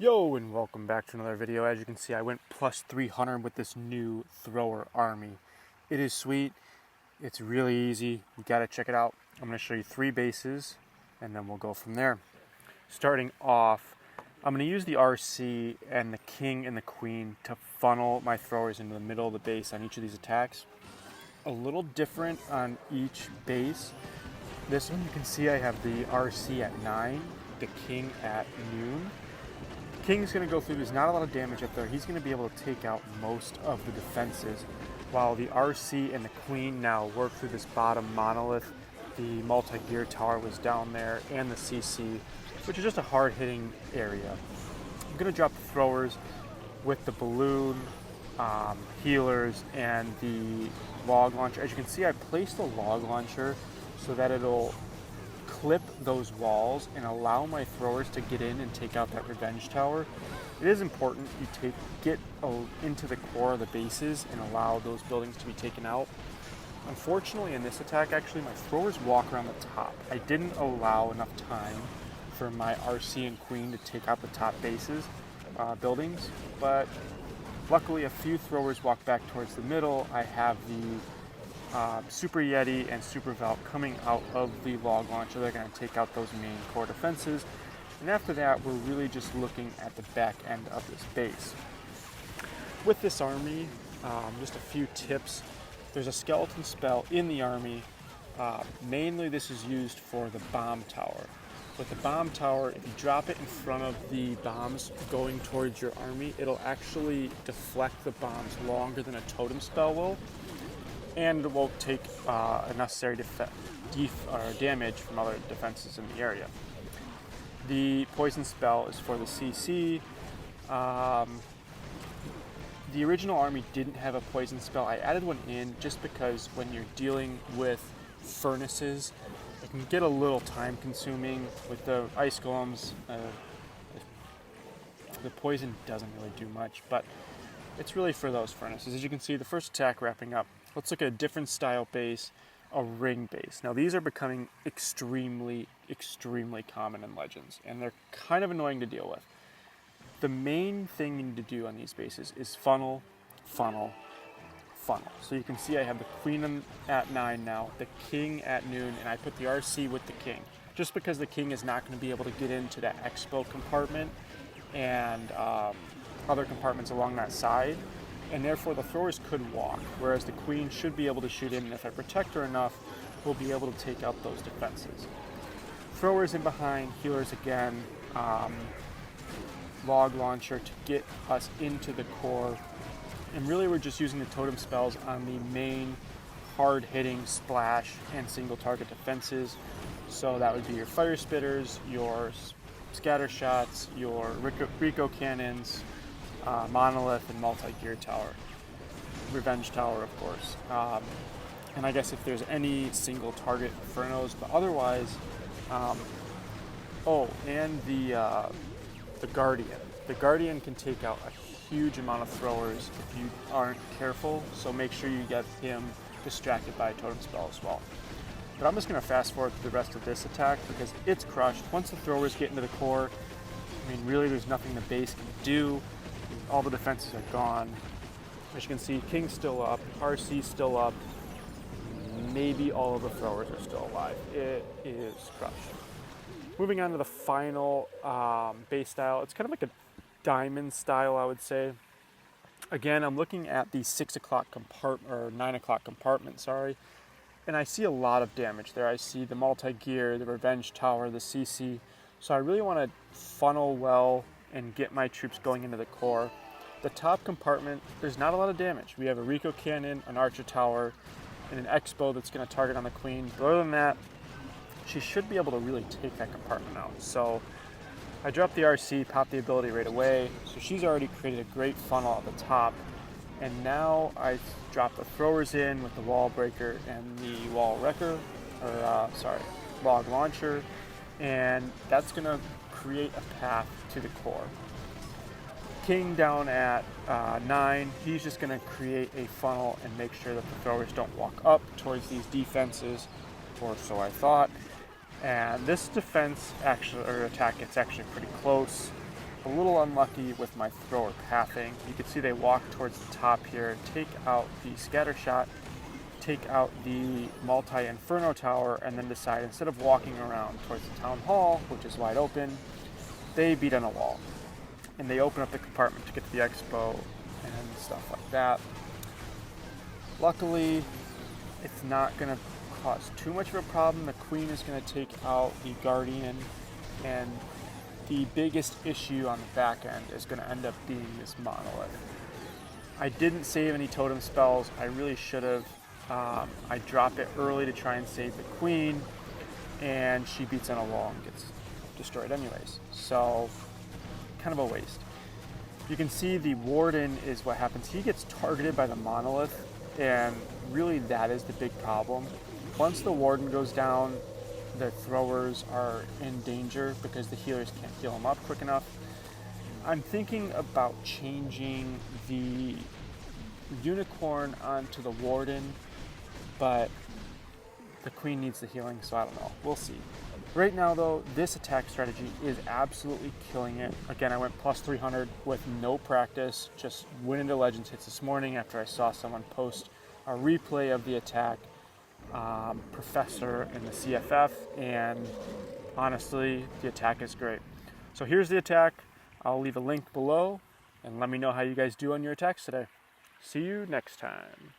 Yo, and welcome back to another video. As you can see, I went plus 300 with this new thrower army. It is sweet. It's really easy. You gotta check it out. I'm gonna show you 3 bases, and then we'll go from there. Starting off, I'm gonna use the RC and the king and the queen to funnel my throwers into the middle of the base on each of these attacks. A little different on each base. This one you can see I have the RC at 9, the king at noon. King's going to go through, there's not a lot of damage up there. He's going to be able to take out most of the defenses, while the RC and the queen now work through this bottom monolith. The multi-gear tower was down there, and the CC, which is just a hard-hitting area. I'm going to drop the throwers with the balloon, healers, and the log launcher. As you can see, I placed the log launcher so that it'll clip those walls and allow my throwers to get in and take out that revenge tower. It is important you get into the core of the bases and allow those buildings to be taken out. Unfortunately, in this attack, actually, my throwers walk around the top. I didn't allow enough time for my RC and queen to take out the top buildings, but luckily a few throwers walk back towards the middle. I have the Super Yeti and Super Valk coming out of the log launcher. They're going to take out those main core defenses. And after that, we're really just looking at the back end of this base. With this army, just a few tips. There's a skeleton spell in the army. Mainly this is used for the bomb tower. With the bomb tower, if you drop it in front of the bombs going towards your army, it'll actually deflect the bombs longer than a totem spell will, and it won't take unnecessary damage from other defenses in the area. The poison spell is for the CC. The original army didn't have a poison spell. I added one in just because when you're dealing with furnaces, it can get a little time consuming. With the ice golems, the poison doesn't really do much, but it's really for those furnaces. As you can see, the first attack wrapping up. Let's look at a different style base, a ring base. Now these are becoming extremely common in Legends, and they're kind of annoying to deal with. The main thing you need to do on these bases is funnel, funnel, funnel. So you can see I have the queen at 9 now, the king at noon, and I put the RC with the king. Just because the king is not going to be able to get into that expo compartment and other compartments along that side, and therefore the throwers could walk, whereas the queen should be able to shoot in, and if I protect her enough, we'll be able to take out those defenses. Throwers in behind, healers again, log launcher to get us into the core, and really we're just using the totem spells on the main hard-hitting splash and single target defenses. So that would be your fire spitters, your scatter shots, your Rico cannons, monolith, and multi-gear tower. Revenge tower, of course. And I guess if there's any single target infernos, but otherwise, and the guardian. The guardian can take out a huge amount of throwers if you aren't careful, so make sure you get him distracted by a totem spell as well. But I'm just going to fast forward to the rest of this attack because it's crushed. Once the throwers get into the core, I mean, really there's nothing the base can do. All the defenses are gone. As you can see, King's still up, RC's still up. Maybe all of the throwers are still alive. It is crushed. Moving on to the final base style. It's kind of like a diamond style, I would say. Again, I'm looking at the 6 o'clock compartment, or 9 o'clock compartment, sorry. And I see a lot of damage there. I see the multi-gear, the revenge tower, the CC. So I really want to funnel well and get my troops going into the core. The top compartment, there's not a lot of damage. We have a Rico cannon, an archer tower, and an expo that's going to target on the queen. But other than that, she should be able to really take that compartment out. So I dropped the RC, popped the ability right away. So she's already created a great funnel at the top. And now I drop the throwers in with the wall breaker and the log launcher. And that's going to create a path to the core. King down at 9, he's just going to create a funnel and make sure that the throwers don't walk up towards these defenses, or so I thought. And this defense attack, it's actually pretty close. a little unlucky with my thrower pathing. You can see they walk towards the top here, take out the scatter shot, take out the multi-inferno tower, and then decide instead of walking around towards the town hall, which is wide open, they beat on a wall. And they open up the compartment to get to the expo and stuff like that. Luckily, it's not going to cause too much of a problem. The queen is going to take out the guardian, and the biggest issue on the back end is going to end up being this monolith. I didn't save any totem spells. I really should have. I drop it early to try and save the queen, and she beats on a wall and gets destroyed anyways. So, kind of a waste. You can see the warden is what happens. He gets targeted by the monolith, and really that is the big problem. Once the warden goes down, the throwers are in danger because the healers can't heal them up quick enough. I'm thinking about changing the unicorn onto the warden, but the queen needs the healing, so I don't know. We'll see. Right now, though, this attack strategy is absolutely killing it. Again, I went plus 300 with no practice, just went into Legends hits this morning after I saw someone post a replay of the attack, Professor in the CFF, and honestly, the attack is great. So here's the attack. I'll leave a link below, and let me know how you guys do on your attacks today. See you next time.